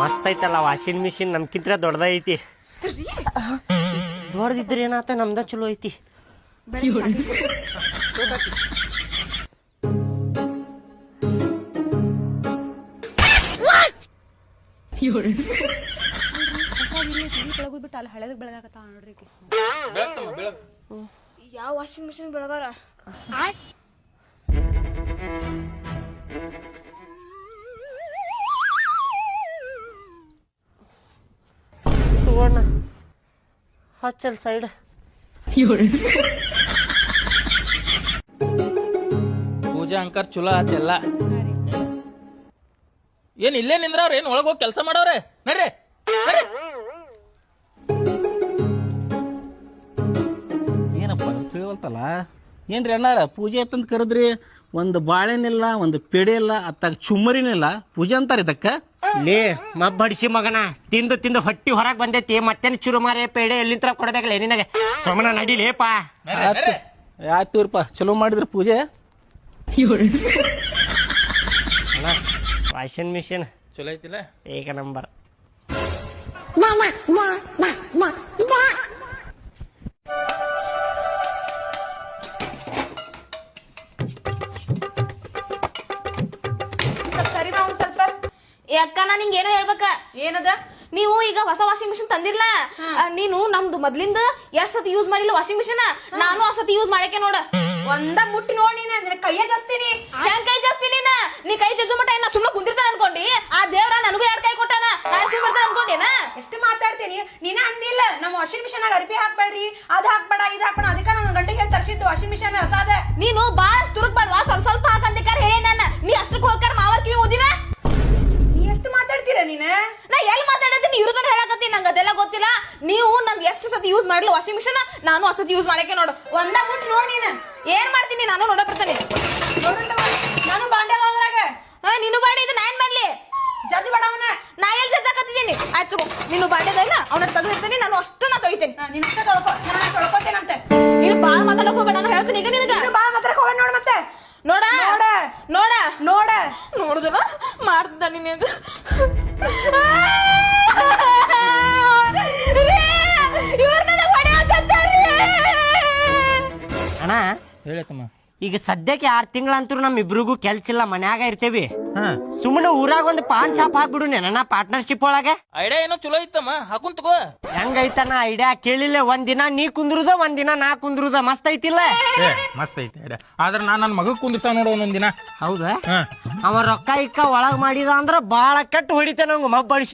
ಮಸ್ತ್ ಐತಲ್ಲ washing machine ನಮ್ಕಿಂತ ದೊಡ್ಡದೈತಿ. ದೊಡ್ಡದಿದ್ರೆ ಏನಾತ ನಮ್ದ ಚಲೋ ಐತಿ. ಬಿಟ್ಟು ಅಲ್ಲಿ ಹಳೆದಕ್ ಬೆಳಗಾಕತ್ತಾವ ನೋಡ್ರಿ. ಯಾವ ವಾಷಿಂಗ್ ಮಿಷಿನ್ ಬೆಳಗಾರ? ತಗೋಣ ಹಚ್ಚಲ್ ಸೈಡ್. ಪೂಜಾ ಅಂಕರ್ ಚಲೋ ಆತೆಲ್ಲ. ಏನ್ ಇಲ್ಲೇ ನಿಂದ್ರವ್ರ ಏನ್ ಒಳಗ್ ಹೋಗಿ ಕೆಲಸ ಮಾಡವ್ರೆ? ನಡ್ರಿ ನಡ್ರಿ. ಏನಪ್ಪ ತಿಳಿವಲ್ತಲ್ಲ. ಏನ್ರಿ ಅಣ್ಣಾರ ಪೂಜೆ ಅಂತಂದು ಕರೆದ್ರಿ, ಒಂದು ಬಾಳೆನಿಲ್ಲ, ಒಂದು ಪೆಡೆ ಇಲ್ಲ, ಅತ್ತಾಗ ಚುಮ್ಮರಿನಿಲ್ಲ, ಪೂಜೆ ಅಂತಾರೆ ಇದಕ್ಕ. ಲೇ ಮಬ್ಬಡಿಸಿ ಮಗನ, ತಿಂದು ತಿಂದು ಹೊಟ್ಟಿ ಹೊರಗ್ ಬಂದೈತಿ. ಮತ್ತೇನು ಚುರುಮಾರೆ ಪೇಡೆ ಎಲ್ಲಿಂತ್ರ ಕೊಡ್ಬೇಕಲ್ಲ ನಿನಗೆ. ಸೋಮನ ನಡಿಲೇಪಾ. ಆಯ್ತುರಪ್ಪ, ಚಲೋ ಮಾಡಿದ್ರಿ ಪೂಜೆ. ವಾಷಿಂಗ್ ಮಿಷಿನ್ ಚಲೋ ಐತಿಲ್ಲ, ಏಕ ನಂಬರ್. ಸರಿ ನಾ ಒಂದ್ ಸ್ವಲ್ಪ. ಅಕ್ಕ ನಾ ನಿಂಗೆ ಏನೋ ಹೇಳ್ಬೇಕ. ಏನದ? ನೀವು ಈಗ ಹೊಸ ವಾಷಿಂಗ್ ಮಿಷಿನ್ ತಂದಿರ್ಲ, ನೀನು ನಮ್ದು ಮೊದ್ಲಿಂದ ಎಷ್ಟ್ ಸತಿ ಯೂಸ್ ಮಾಡಿಲ್ಲ ವಾಷಿಂಗ್ ಮಿಷಿನ್. ನಾನು ಆ ಸತಿ ಯೂಸ್ ಮಾಡಕ್ಕೆ ನೋಡ. ಒಂದ ಮುಟ್ಟಿ ನೋಡಿ ನಿನ್ನ ಕೈಯ ಜಾಸ್ತಿನಿ. ಹೆಂಗ್ ಕೈ ಜಾಸ್ತಿ ನೀ ಕೈ ಜಜ್ಜು ಮಟ್ಟ ಏನ ಸುಮ್ಮನೆ ಕುಂದಿರ್ತಾನ ಅನ್ಕೊಂಡಿ? ಆ ದೇವ್ರ ನನಗೂ 2 ಕೈ ಕೊಟ್ಟಾನ, ನಾನು ಸುಮ್ಮನೆ ಅನ್ಕೊಂಡೇನ? ಎಷ್ಟು ಮಾತಾಡ್ತೀನಿ ನೀನ ಅಂದಿಲ್ಲ ನಮ್ಮ ವಾಷಿಂಗ್ ಮಿಷನ್ ಆಗ ಅರ್ಬಿ ಹಾಕ್ಬೇಡ್ರಿ, ಅದ್ ಹಾಕ್ಬೇಡ ಇದ್ ಹಾಕ್ಬೇಡ. ಅದಕ್ಕ ನನ್ನ ಗಂಟೆಗೆ ಹೇಳಿ ತರ್ಸಿದ್ದು ವಾಷಿಂಗ್ ಮಿಷನ್ ಹೊಸಾದ. ನೀನು ಬಾಳ ತುರುಕ್ ಬಾಡ್ವಾ, ಸ್ವಲ್ಪ ಸ್ವಲ್ಪ ಹಾಕಂದಿಕಾರ ಹೇಳಿ ನಾನು. ನೀ ಅಷ್ಟಕ್ಕೆ ಹೋಗ್ಕಾರ ಮಾವರ್ ಕಿವಿ ಓದಿನ. ನೀ ಎಷ್ಟು ಮಾತಾಡ್ತೀರ ನೀನ? ನಾ ಎಲ್ಲಿ ಮಾತಾಡತ್ತೀನಿ ಇರುದನ್ನ ಹೇಳಕತ್ತೀನಿ, ನಂಗೆ ಅದೆಲ್ಲ ಗೊತ್ತಿಲ್ಲ. ನೀವು ನಂದು ಎಷ್ಟು ಸತಿ ಯೂಸ್ ಮಾಡಿಲ್ಲ ವಾಷಿಂಗ್ ಮಿಷನ್, ನಾನು ಆ ಸತಿ ಯೂಸ್ ಮಾಡಕ್ಕೆ ನೋಡು. ಒಂದ ಮುಟ್ಟಿ ನೋಡಿ ನೀನ ಏನ್ ಮಾಡ್ತೀನಿ ನಾನು ನೋಡ ಬರ್ತಾನೆ. ನಾನು ಬಾಂಡೆ ಹೋದ್ರಾಗ ನೀನು ಬಾಡಿ ಇದು ನಾನ್ ಮಾಡ್ಲಿ ಜಜ್ಜು ಬೇಡ ಅವನ. ನಾ ಎಲ್ಲಿ ಜಜ್ಜಾಕತ್ತಿದ್ದೀನಿ? ಆಯ್ತು ನೀನು ಬಾಂಡೆದಲ್ಲ ಅವನ ತೆಗೆದಿರ್ತೀನಿ, ನಾನು ಅಷ್ಟನ್ನ ತೊಗಿತೀನಿ. ನಿನ್ನ ತೊಳ್ಕೊ, ನಾನು ತೊಳ್ಕೊತೇನಂತೆ. ನೀನು ಬಾಳ ಮಾತಾಡಕ್ ಹೋಗ್ಬೇಡ, ನಾನು ಹೇಳ್ತೀನಿ ಈಗ ನಿನಗ. ಬಾ ಮಾತ್ರ ಹೋಗ ನೋಡ್ ಮತ್ತೆ. ನೋಡ ನೋಡ ನೋಡ ನೋಡ ನೋಡುದಲ್ಲ ಮಾಡ್ದ ನಿನಗ. ಇವ್ರ ನನಗೆ ಹೊಡೆಯಕತ್ತಾರ್ರಿ. ಅಣ್ಣ ಹೇಳತ್ತಮ್ಮ. ಈಗ ಸದ್ಯಕ್ಕೆ 6 ತಿಂಗಳಂತೂ ನಮ್ಮಿಬ್ರಿಗೂ ಕೆಲ್ಸ ಇಲ್ಲ, ಮನ್ಯಾಗ ಇರ್ತೇವಿ. ಸುಮ್ಮನೆ ಊರಾಗ ಒಂದು ಪಾನ್ ಶಾಪ್ ಹಾಕ್ಬಿಡು ನನ್ನ ಪಾರ್ಟ್ನರ್ಶಿಪ್ ಒಳಗೆ. ಐಡಿಯಾ ಏನೋ ಚಲೋ ಐತಮ್ಮ, ಹಾಕುನ್ ತಗೋ. ಹೆಂಗೈತನ ಐಡಿಯಾ ಕೇಳಿಲ್ಲ. ಒಂದಿನ ನೀ ಕುಂದ್ರುದ, ಒಂದಿನ ನಾ ಕುಂದ್ರುದ. ಮಸ್ತ್ ಐತಿಲ್ಲ? ಮಸ್ತ್ ಐತಿ ಐಡಿಯಾ. ಆದ್ರ ನಾನ್ ನನ್ನ ಮಗ ಕುಂದಿರ್ತಾವ ನೋಡು ಒಂದೊಂದಿನ. ಹೌದಾ? ಅವ ರೊಕ್ಕ ಇಕ್ಕ ಒಳಗ್ ಮಾಡಿದ ಅಂದ್ರ ಬಾಳ ಕೆಟ್ಟ ಹೊಡಿತೇನೆ ನಂಗೆ ಮಬ್ಬಡಿಸಿ.